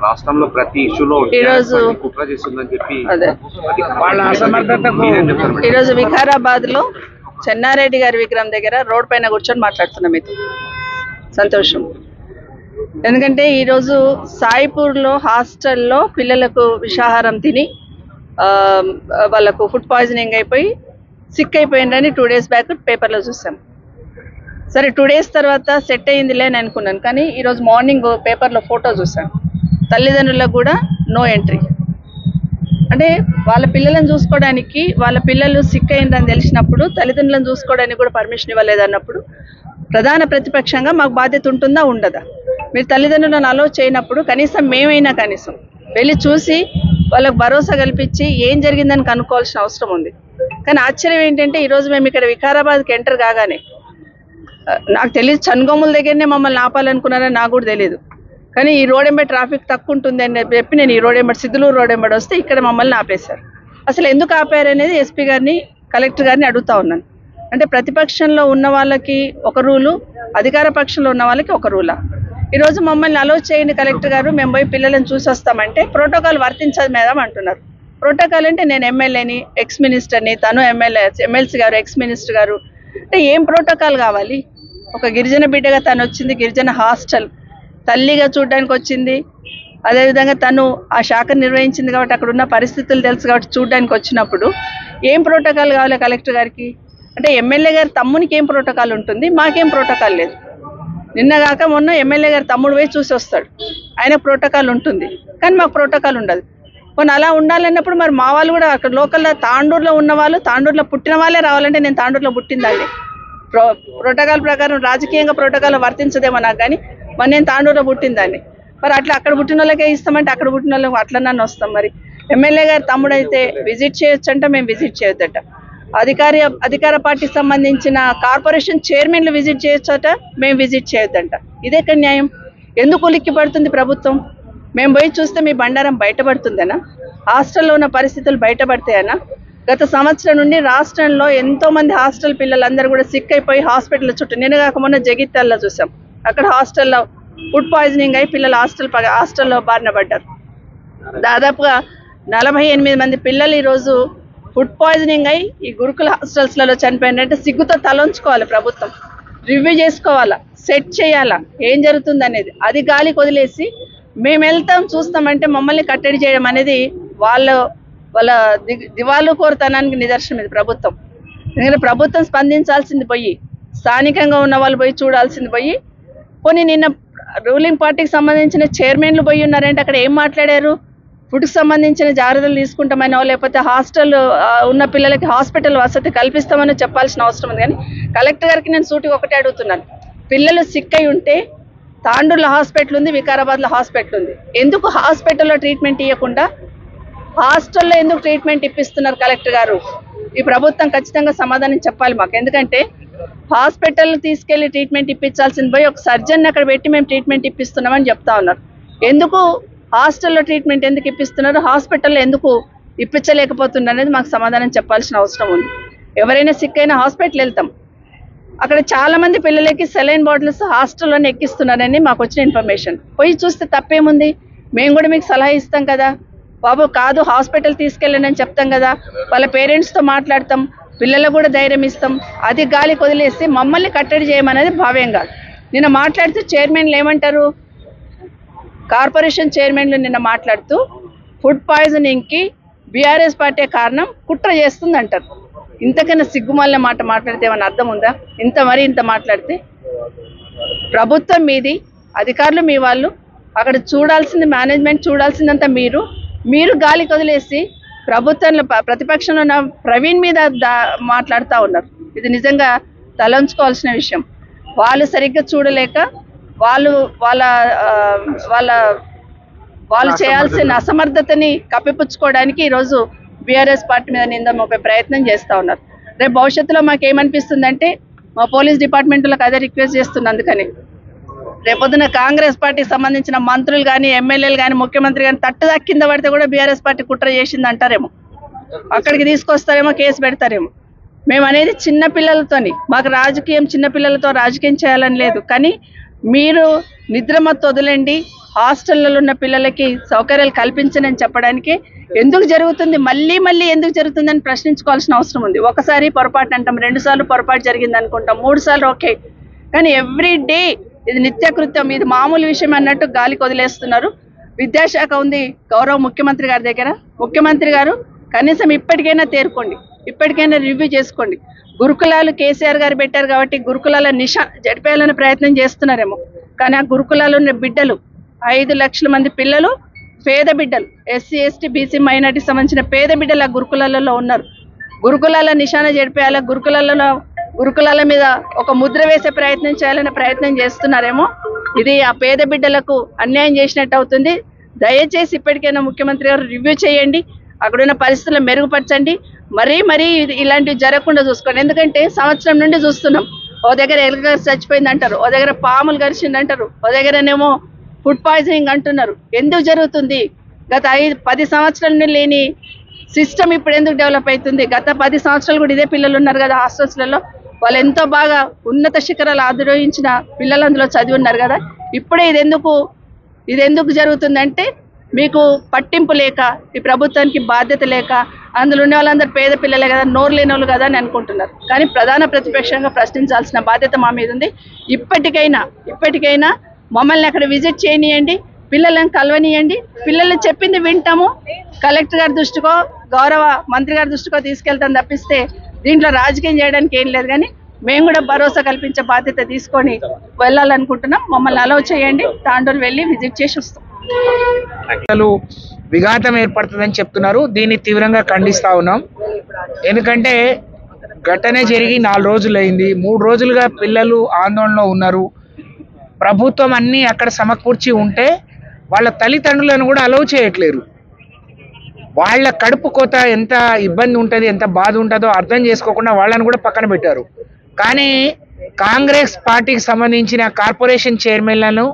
రాష్ట్రంలో ప్రతి ఇష్యూలో కుట్ర చేస్తుందని చెప్పి ఈరోజు వికారాబాద్ లో చెన్నారెడ్డి గారి విగ్రహం దగ్గర రోడ్ పైన కూర్చొని మాట్లాడుతున్నాం మీతో. సంతోషం. ఎందుకంటే ఈరోజు సాయిపూర్లో హాస్టల్లో పిల్లలకు విషాహారం తిని వాళ్ళకు ఫుడ్ పాయిజనింగ్ అయిపోయి సిక్ అయిపోయిందని 2 days బ్యాక్ పేపర్లో చూసాం. సరే 2 days తర్వాత సెట్ అయ్యిందిలే అని అనుకున్నాను. కానీ ఈరోజు మార్నింగ్ పేపర్లో ఫోటో చూసాను. తల్లిదండ్రులకు కూడా నో ఎంట్రీ. అంటే వాళ్ళ పిల్లలను చూసుకోవడానికి, వాళ్ళ పిల్లలు సిక్ అయిందని తెలిసినప్పుడు తల్లిదండ్రులను చూసుకోవడానికి కూడా పర్మిషన్ ఇవ్వలేదన్నప్పుడు ప్రధాన ప్రతిపక్షంగా మాకు బాధ్యత ఉంటుందా ఉండదా? మీరు తల్లిదండ్రులను అలో చేయనప్పుడు కనీసం మేమైనా కనీసం వెళ్ళి చూసి వాళ్ళకు భరోసా కల్పించి ఏం జరిగిందని కనుక్కోవాల్సిన అవసరం ఉంది. కానీ ఆశ్చర్యం ఏంటంటే ఈరోజు మేము ఇక్కడ వికారాబాద్కి ఎంటర్ కాగానే, నాకు తెలియదు చన్గోముల దగ్గరనే మమ్మల్ని ఆపాలనుకున్నారని నాకు కూడా తెలియదు. కానీ ఈ రోడ్ ఎంబడి ట్రాఫిక్ తక్కువ ఉంటుంది అని చెప్పి నేను ఈ రోడ్ ఎంబడి సిద్ధులూరు రోడ్ ఎంబడి వస్తే ఇక్కడ మమ్మల్ని ఆపేశారు. అసలు ఎందుకు ఆపారు అనేది ఎస్పీ గారిని, కలెక్టర్ గారిని అడుగుతా ఉన్నాను. అంటే ప్రతిపక్షంలో ఉన్న వాళ్ళకి ఒక రూలు, అధికార పక్షంలో ఉన్న వాళ్ళకి ఒక రూలా? ఈరోజు మమ్మల్ని అలో చేయండి కలెక్టర్ గారు, మేము పోయి పిల్లలను చూసి వస్తామంటే ప్రోటోకాల్ వర్తించదు మేడం అంటున్నారు. ప్రోటోకాల్ అంటే నేను ఎమ్మెల్యేని, ఎక్స్ మినిస్టర్ని, తను ఎమ్మెల్సీ గారు, ఎక్స్ మినిస్టర్ గారు, అంటే ఏం ప్రోటోకాల్ కావాలి? ఒక గిరిజన బిడ్డగా తను వచ్చింది, గిరిజన హాస్టల్ తల్లిగా చూడడానికి వచ్చింది. అదేవిధంగా తను ఆ శాఖను నిర్వహించింది కాబట్టి అక్కడ ఉన్న పరిస్థితులు తెలుసు కాబట్టి చూడడానికి వచ్చినప్పుడు ఏం ప్రోటోకాల్ కావాలి కలెక్టర్ గారికి? అంటే ఎమ్మెల్యే గారి తమ్మునికి ఏం ప్రోటోకాల్ ఉంటుంది, మాకేం ప్రోటోకాల్ లేదు. నిన్నగాక మొన్న ఎమ్మెల్యే గారి తమ్ముడు పోయి చూసి వస్తాడు, ఆయన ప్రోటోకాల్ ఉంటుంది, కానీ మాకు ప్రోటోకాల్ ఉండదు. కొన్ని అలా ఉండాలన్నప్పుడు మరి మా వాళ్ళు కూడా అక్కడ లోకల్లో తాండూరులో ఉన్న వాళ్ళు, తాండూరులో పుట్టిన వాళ్ళే రావాలంటే నేను తాండూరులో పుట్టిందండి. ప్రోటోకాల్ ప్రకారం రాజకీయంగా ప్రోటోకాల్ వర్తించదేమో నాకు, కానీ మరి నేను తాండూరులో పుట్టిందాన్ని. మరి అట్లా అక్కడ పుట్టిన వాళ్ళకే ఇస్తామంటే అక్కడ పుట్టిన వాళ్ళకి అట్లా నన్ను వస్తాం. మరి ఎమ్మెల్యే గారి తమ్ముడు అయితే విజిట్ చేయొచ్చు అంట, మేము విజిట్ చేయొద్దట. అధికార పార్టీకి సంబంధించిన కార్పొరేషన్ చైర్మన్లు విజిట్ చేయొచ్చట, మేము విజిట్ చేయొద్దంట. ఇదేక న్యాయం? ఎందుకు ఉలిక్కి పడుతుంది ప్రభుత్వం? మేము పోయి చూస్తే మీ బండారం బయటపడుతుందనా? హాస్టల్లో ఉన్న పరిస్థితులు బయటపడతాయనా? గత సంవత్సరం నుండి రాష్ట్రంలో ఎంతోమంది హాస్టల్ పిల్లలందరూ కూడా సిక్ అయిపోయి హాస్పిటల్ చుట్టూ, నేను కాక మొన్న జగిత్యాలలో చూసాం, అక్కడ హాస్టల్లో ఫుడ్ పాయిజనింగ్ అయి పిల్లలు హాస్టల్లో బారిన పడ్డారు. దాదాపుగా 48 మంది పిల్లలు ఈరోజు ఫుడ్ పాయిజనింగ్ అయి ఈ గురుకుల హాస్టల్స్లలో చనిపోయినంటే సిగ్గుతో తలంచుకోవాలి ప్రభుత్వం. రివ్యూ చేసుకోవాలా, సెట్ చేయాలా ఏం జరుగుతుంది అనేది. అది గాలికి వదిలేసి మేము వెళ్తాం చూస్తామంటే మమ్మల్ని కట్టడి చేయడం అనేది వాళ్ళ దివాలు కోరుతనానికి నిదర్శనం ఇది ప్రభుత్వం. ఎందుకంటే ప్రభుత్వం స్పందించాల్సింది పోయి, స్థానికంగా ఉన్న వాళ్ళు పోయి చూడాల్సింది పోయి, పోనీ నిన్న రూలింగ్ పార్టీకి సంబంధించిన చైర్మన్లు పోయి ఉన్నారంటే అక్కడ ఏం మాట్లాడారు? ఫుడ్కి సంబంధించిన జాగ్రత్తలు తీసుకుంటామనో లేకపోతే హాస్టల్ ఉన్న పిల్లలకి హాస్పిటల్ వసతి కల్పిస్తామని చెప్పాల్సిన అవసరం ఉంది. కానీ కలెక్టర్ గారికి నేను సూటిగా ఒకటే అడుగుతున్నాను, పిల్లలు సిక్ అయి ఉంటే తాండూరులో హాస్పిటల్ ఉంది, వికారాబాద్లో హాస్పిటల్ ఉంది, ఎందుకు హాస్పిటల్లో ట్రీట్మెంట్ ఇవ్వకుండా హాస్టల్లో ఎందుకు ట్రీట్మెంట్ ఇప్పిస్తున్నారు కలెక్టర్ గారు? ఈ ప్రభుత్వం ఖచ్చితంగా సమాధానం చెప్పాలి మాకు. ఎందుకంటే హాస్పిటల్ తీసుకెళ్లి ట్రీట్మెంట్ ఇప్పించాల్సింది పోయి ఒక సర్జన్ అక్కడ పెట్టి మేము ట్రీట్మెంట్ ఇప్పిస్తున్నామని చెప్తా ఉన్నారు. ఎందుకు హాస్టల్లో ట్రీట్మెంట్ ఎందుకు ఇప్పిస్తున్నారు, హాస్పిటల్లో ఎందుకు ఇప్పించలేకపోతున్నారు అనేది మాకు సమాధానం చెప్పాల్సిన అవసరం ఉంది. ఎవరైనా సిక్ అయినా హాస్పిటల్ వెళ్తాం, అక్కడ చాలా మంది పిల్లలకి సెలైన్ బాటిల్స్ హాస్టల్లోనే ఎక్కిస్తున్నారని మాకు వచ్చిన ఇన్ఫర్మేషన్. పోయి చూస్తే తప్పేముంది? మేము కూడా మీకు సలహా ఇస్తాం కదా బాబు, కాదు హాస్పిటల్ తీసుకెళ్ళండి అని చెప్తాం కదా, వాళ్ళ పేరెంట్స్తో మాట్లాడతాం, పిల్లలకు కూడా ధైర్యం ఇస్తాం. అది గాలికి వదిలేసి మమ్మల్ని కట్టడి చేయమనేది భావ్యం కాదు. నిన్న మాట్లాడుతూ చైర్మన్లు ఏమంటారు, కార్పొరేషన్ చైర్మన్లు నిన్న మాట్లాడుతూ ఫుడ్ పాయిజనింగ్కి బీఆర్ఎస్ పార్టీ కారణం, కుట్ర చేస్తుంది అంటారు. ఇంతకన్నా సిగ్గుమాలిన మాట మాట్లాడితే ఏమైనా అర్థం ఉందా? ఇంత మాట్లాడితే ప్రభుత్వం మీది, అధికారులు మీ వాళ్ళు, అక్కడ చూడాల్సింది మేనేజ్మెంట్, చూడాల్సిందంతా మీరు గాలికి వదిలేసి ప్రభుత్వంలో ప్రతిపక్షంలో ఉన్న ప్రవీణ్ మీద మాట్లాడుతూ ఉన్నారు. ఇది నిజంగా తలంచుకోవాల్సిన విషయం. వాళ్ళు సరిగ్గా చూడలేక వాళ్ళు చేయాల్సిన అసమర్థతని కప్పిపుచ్చుకోవడానికి ఈరోజు బీఆర్ఎస్ పార్టీ మీద నింద మోపే ప్రయత్నం చేస్తూ ఉన్నారు. రేపు భవిష్యత్తులో మాకేమనిపిస్తుందంటే, మా పోలీస్ డిపార్ట్మెంట్లకు అదే రిక్వెస్ట్ చేస్తుంది. అందుకని రేపొద్దున కాంగ్రెస్ పార్టీకి సంబంధించిన మంత్రులు కానీ, ఎమ్మెల్యేలు కానీ, ముఖ్యమంత్రి కానీ తట్టుదా కింద పడితే కూడా బీఆర్ఎస్ పార్టీ కుట్ర చేసింది అంటారేమో, అక్కడికి తీసుకొస్తారేమో, కేసు పెడతారేమో. మేము అనేది చిన్నపిల్లలతోని, మాకు రాజకీయం చిన్నపిల్లలతో రాజకీయం చేయాలని లేదు, కానీ మీరు నిద్రమత్తు వదిలేండి, హాస్టళ్లలో ఉన్న పిల్లలకి సౌకర్యాలు కల్పించనని చెప్పడానికి ఎందుకు జరుగుతుంది, మళ్ళీ మళ్ళీ ఎందుకు జరుగుతుందని ప్రశ్నించుకోవాల్సిన అవసరం ఉంది. ఒకసారి పొరపాటు అంటాం, 2 సార్లు పొరపాటు జరిగింది అనుకుంటాం, 3 సార్లు ఓకే, కానీ ఎవ్రీ డే ఇది నిత్యకృత్యం, ఇది మామూలు విషయం అన్నట్టు గాలికి వదిలేస్తున్నారు. విద్యాశాఖ ఉంది గౌరవ ముఖ్యమంత్రి గారి దగ్గర. ముఖ్యమంత్రి గారు కనీసం ఇప్పటికైనా తేరుకోండి, ఇప్పటికైనా రివ్యూ చేసుకోండి. గురుకులాలు కేసీఆర్ గారు పెట్టారు కాబట్టి గురుకులాల జడిపేయాలనే ప్రయత్నం చేస్తున్నారేమో, కానీ ఆ గురుకులాలు ఉన్న బిడ్డలు 5 లక్షల మంది పిల్లలు పేద బిడ్డలు, ఎస్సీ ఎస్టీ బీసీ మైనార్టీకి సంబంధించిన పేద బిడ్డలు ఆ గురుకులాలలో ఉన్నారు. గురుకులాల నిశాన జడిపేయాల, గురుకులాల మీద ఒక ముద్ర వేసే ప్రయత్నం చేయాలనే ప్రయత్నం చేస్తున్నారేమో. ఇది ఆ పేద బిడ్డలకు అన్యాయం చేసినట్టు అవుతుంది. దయచేసి ఇప్పటికైనా ముఖ్యమంత్రి గారు రివ్యూ చేయండి, అక్కడున్న పరిస్థితులను మెరుగుపరచండి, మరీ ఇలాంటివి జరగకుండా చూసుకోండి. ఎందుకంటే సంవత్సరం నుండి చూస్తున్నాం, ఓ దగ్గర ఎలుక చచ్చిపోయింది అంటారు, ఓ దగ్గర పాములు గరిచింది అంటారు, ఓ దగ్గరనేమో ఫుడ్ పాయిజనింగ్ అంటున్నారు. ఎందుకు జరుగుతుంది? గత 10 సంవత్సరాల నుండి లేని సిస్టమ్ ఇప్పుడు ఎందుకు డెవలప్ అవుతుంది? గత 10 సంవత్సరాలు కూడా ఇదే పిల్లలు ఉన్నారు కదా హాస్టల్స్లలో, వాళ్ళు ఎంతో బాగా ఉన్నత శిఖరాలు ఆధిరోహించిన పిల్లలు అందులో చదివి ఉన్నారు కదా. ఇప్పుడే ఇది ఎందుకు జరుగుతుందంటే మీకు పట్టింపు లేక, ఈ ప్రభుత్వానికి బాధ్యత లేక, అందులో ఉన్న వాళ్ళందరూ పేద పిల్లలే కదా, నోరు లేని వాళ్ళు కదా అని అనుకుంటున్నారు. కానీ ప్రధాన ప్రతిపక్షంగా ప్రశ్నించాల్సిన బాధ్యత మా మీద ఉంది. ఇప్పటికైనా మమ్మల్ని అక్కడ విజిట్ చేయనియండి, పిల్లలను కలవనియండి, పిల్లలు చెప్పింది వింటాము, కలెక్టర్ గారి దృష్టికో గౌరవ మంత్రి గారి దృష్టికో తీసుకెళ్తాం తప్పిస్తే దీంట్లో రాజకీయం చేయడానికి ఏం లేదు. కానీ మేము కూడా భరోసా కల్పించే బాధ్యత తీసుకొని వెళ్ళాలనుకుంటున్నాం. మమ్మల్ని అలౌ చేయండి, తాండూరు వెళ్ళి విజిట్ చేసి వస్తాం. విఘాతం ఏర్పడుతుందని చెప్తున్నారు. దీన్ని తీవ్రంగా ఖండిస్తా ఉన్నాం. ఎందుకంటే ఘటన జరిగి 4 రోజులైంది, 3 రోజులుగా పిల్లలు ఆందోళనలో ఉన్నారు. ప్రభుత్వం అన్ని అక్కడ సమకూర్చి ఉంటే వాళ్ళ తల్లిదండ్రులను కూడా అలౌ చేయట్లేరు. వాళ్ళ కడుపు కోత ఎంత ఇబ్బంది ఉంటుంది, ఎంత బాధ ఉంటుందో అర్థం చేసుకోకుండా వాళ్ళని కూడా పక్కన పెట్టారు. కానీ కాంగ్రెస్ పార్టీకి సంబంధించిన కార్పొరేషన్ చైర్మన్లను,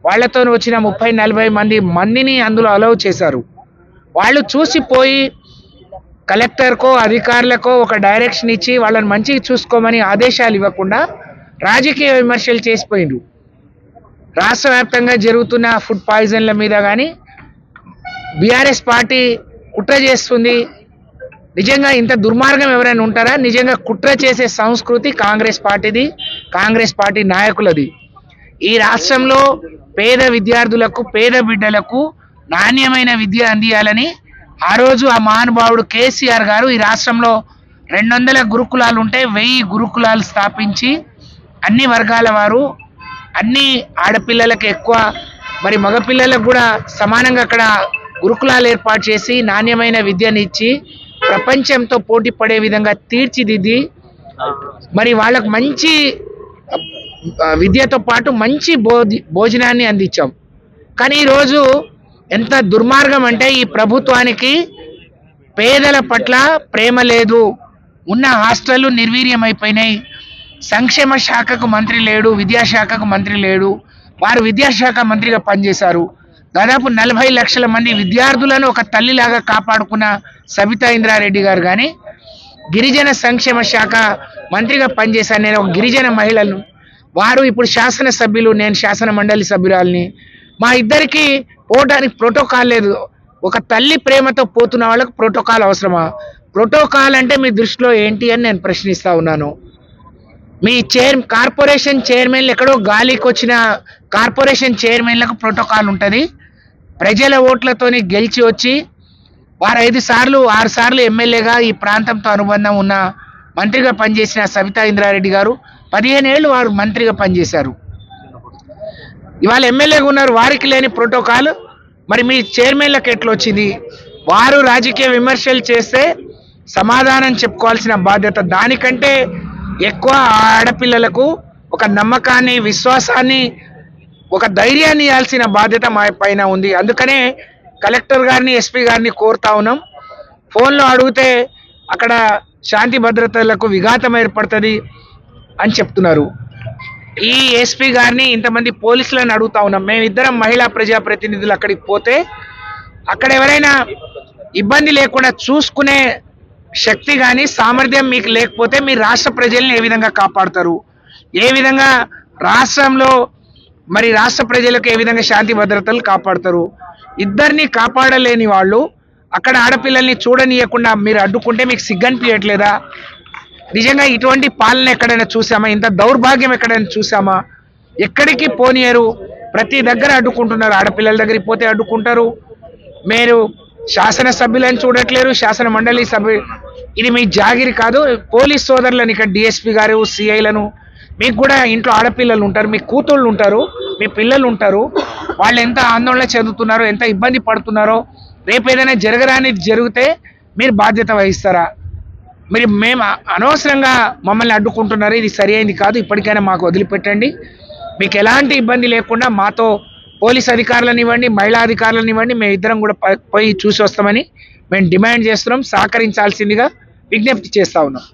వాళ్లతో వచ్చిన 30-40 మందిని అందులో అలౌ చేశారు. వాళ్ళు చూసిపోయి కలెక్టర్కో అధికారులకో ఒక డైరెక్షన్ ఇచ్చి వాళ్ళని మంచిగా చూసుకోమని ఆదేశాలు ఇవ్వకుండా రాజకీయ విమర్శలు చేసిపోయిండ్రు. రాష్ట్ర వ్యాప్తంగా జరుగుతున్న ఫుడ్ పాయిజన్ల మీద కానీ బీఆర్ఎస్ పార్టీ కుట్ర చేస్తుంది. నిజంగా ఇంత దుర్మార్గం ఎవరైనా ఉంటారా? నిజంగా కుట్ర చేసే సంస్కృతి కాంగ్రెస్ పార్టీది, కాంగ్రెస్ పార్టీ నాయకులది. ఈ రాష్ట్రంలో పేద విద్యార్థులకు, పేద బిడ్డలకు నాణ్యమైన విద్య అందియాలని ఆ రోజు ఆ మహానుభావుడు కేసీఆర్ గారు ఈ రాష్ట్రంలో 200 గురుకులాలు ఉంటే 1000 గురుకులాలు స్థాపించి అన్ని వర్గాల వారు, అన్ని ఆడపిల్లలకు ఎక్కువ, మరి మగపిల్లలకు కూడా సమానంగా అక్కడ గురుకులాలు ఏర్పాటు చేసి నాణ్యమైన విద్యనిచ్చి ప్రపంచంతో పోటీ పడే విధంగా తీర్చిదిద్ది మరి వాళ్ళకు మంచి విద్యతో పాటు మంచి భోజనాన్ని అందించాం. కానీ ఈరోజు ఎంత దుర్మార్గం అంటే ఈ ప్రభుత్వానికి పేదల పట్ల ప్రేమ లేదు. ఉన్న హాస్టళ్ళు నిర్వీర్యమైపోయినాయి. సంక్షేమ శాఖకు మంత్రి లేడు, విద్యాశాఖకు మంత్రి లేడు. వారు విద్యాశాఖ మంత్రిగా పనిచేశారు. దాదాపు 40 లక్షల మంది విద్యార్థులను ఒక తల్లిలాగా కాపాడుకున్న సబితా ఇంద్రారెడ్డి గారు కానీ గిరిజన సంక్షేమ శాఖ మంత్రిగా పనిచేశాను. నేను ఒక గిరిజన మహిళను, వారు ఇప్పుడు శాసనసభ్యులు, నేను శాసన మండలి సభ్యురాలని. మా ఇద్దరికి పోవడానికి ప్రోటోకాల్ లేదు. ఒక తల్లి ప్రేమతో పోతున్న వాళ్ళకు ప్రోటోకాల్ అవసరమా? ప్రోటోకాల్ అంటే మీ దృష్టిలో ఏంటి అని నేను ప్రశ్నిస్తా ఉన్నాను. మీ కార్పొరేషన్ చైర్మన్లు, ఎక్కడో గాలికి వచ్చిన కార్పొరేషన్ చైర్మన్లకు ప్రోటోకాల్ ఉంటుంది. ప్రజల ఓట్లతోని గెలిచి వచ్చి వారు 5 సార్లు 6 సార్లు ఎమ్మెల్యేగా ఈ ప్రాంతంతో అనుబంధం ఉన్న మంత్రిగా పనిచేసిన సబితా ఇంద్రారెడ్డి గారు 15 ఏళ్ళు వారు మంత్రిగా పనిచేశారు. ఇవాళ ఎమ్మెల్యేగా ఉన్నారు, వారికి లేని ప్రోటోకాల్ మరి మీ చైర్మన్లకు ఎట్లా వచ్చింది? వారు రాజకీయ విమర్శలు చేస్తే సమాధానం చెప్పుకోవాల్సిన బాధ్యత, దానికంటే ఎక్కువ ఆడపిల్లలకు ఒక నమ్మకాన్ని, విశ్వాసాన్ని, ఒక ధైర్యాన్ని ఇవ్వాల్సిన బాధ్యత మా పైన ఉంది. అందుకనే కలెక్టర్ గారిని, ఎస్పీ గారిని కోరుతా ఉన్నాం. ఫోన్లో అడిగితే అక్కడ శాంతి భద్రతలకు విఘాతం ఏర్పడుతుంది అని చెప్తున్నారు. ఈ ఎస్పీ గారిని, ఇంతమంది పోలీసులను అడుగుతా ఉన్నాం. మేమిద్దరం మహిళా ప్రజాప్రతినిధులు అక్కడికి పోతే అక్కడ ఎవరైనా ఇబ్బంది లేకుండా చూసుకునే శక్తి కానీ సామర్థ్యం మీకు లేకపోతే మీరు రాష్ట్ర ప్రజల్ని ఏ విధంగా కాపాడతారు? ఏ విధంగా రాష్ట్రంలో మరి రాష్ట్ర ప్రజలకు ఏ విధంగా శాంతి భద్రతలు కాపాడతారు? ఇద్దరిని కాపాడలేని వాళ్ళు అక్కడ ఆడపిల్లల్ని చూడనీయకుండా మీరు అడ్డుకుంటే మీకు సిగ్గనిపించట్లేదా? నిజంగా ఇటువంటి పాలన ఎక్కడైనా చూసామా? ఇంత దౌర్భాగ్యం ఎక్కడైనా చూసామా? ఎక్కడికి పోనీయరు, ప్రతి దగ్గర అడ్డుకుంటున్నారు. ఆడపిల్లల దగ్గరికి పోతే అడ్డుకుంటారు. మీరు శాసనసభ్యులను చూడట్లేరు, శాసన మండలి సభ్యు. ఇది మీ జాగిరి కాదు. పోలీస్ సోదరులను ఇక్కడ డిఎస్పీ గారు, సిఐలను, మీకు కూడా ఇంట్లో ఆడపిల్లలు ఉంటారు, మీ కూతుళ్ళు ఉంటారు, మీ పిల్లలు ఉంటారు. వాళ్ళు ఎంత ఆందోళన చెందుతున్నారో, ఎంత ఇబ్బంది పడుతున్నారో, రేపు ఏదైనా జరగరానిది జరిగితే మీరు బాధ్యత వహిస్తారా? మేము అనవసరంగా మమ్మల్ని అడ్డుకుంటున్నారు. ఇది సరి అయింది కాదు. ఇప్పటికైనా మాకు వదిలిపెట్టండి. మీకు ఎలాంటి ఇబ్బంది లేకుండా మాతో పోలీస్ అధికారులను ఇవ్వండి, మహిళా అధికారులను ఇవ్వండి. మేము ఇద్దరం కూడా పోయి చూసి వస్తామని మేము డిమాండ్ చేస్తున్నాం. సహకరించాల్సిందిగా విజ్ఞప్తి చేస్తా ఉన్నాం.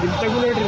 దించగులేడు